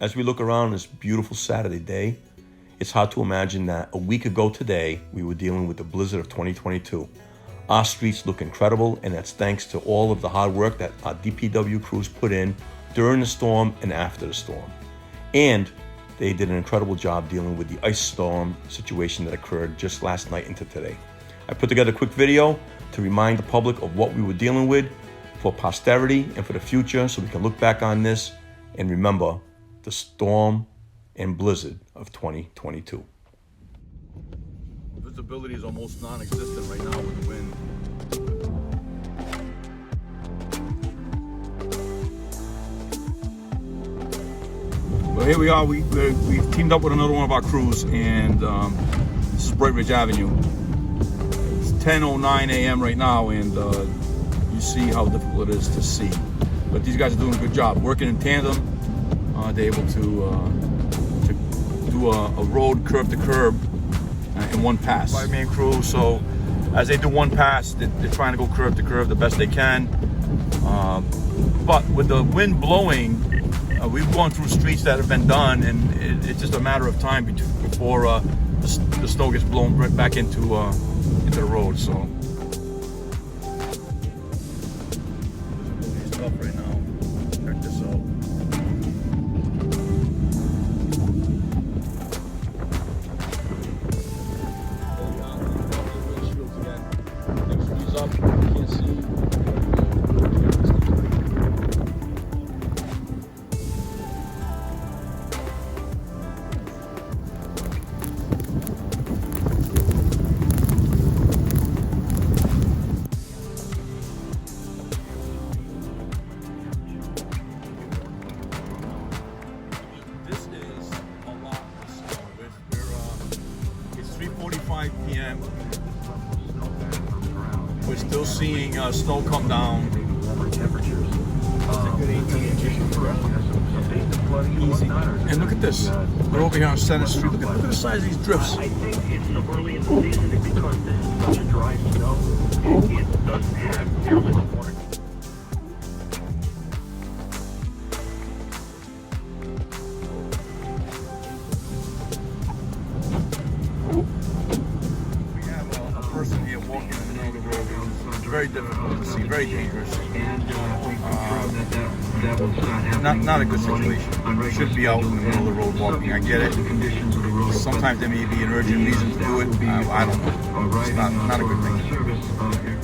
As we look around this beautiful Saturday day, it's hard to imagine that a week ago today, we were dealing with the blizzard of 2022. Our streets look incredible, and that's thanks to all of the hard work that our DPW crews put in during the storm and after the storm. And they did an incredible job dealing with the ice storm situation that occurred just last night into today. I put together a quick video to remind the public of what we were dealing with for posterity and for the future, so we can look back on this and remember the storm and blizzard of 2022. Visibility is almost non-existent right now with the wind. Well, here we are. We've teamed up with another one of our crews, and this is Bright Ridge Avenue. It's 10:09 a.m. right now, and you see how difficult it is to see. But these guys are doing a good job, working in tandem. They're able to do a road curb to curb in one pass. 5-man crew, so as they do one pass, they're trying to go curb to curb the best they can. But with the wind blowing, we've gone through streets that have been done, and it's just a matter of time before the snow gets blown right back into the road. So it's tough right now. Check this out. Up, can't see. This is a lot of snow. It's 3:45 p.m. We're still seeing snow come down. Easy. And look at this. We're over here on Center Street. Look at the size of these drifts. I think it's the early in the season because this is such a dry snow. It doesn't have nearly the water. We have a person here walking in the middle of the road. It's very difficult to see, very dangerous. Not a good situation. Should be out in the middle of the road walking. I get it. Sometimes there may be an urgent reason to do it. I don't know. It's not a good thing.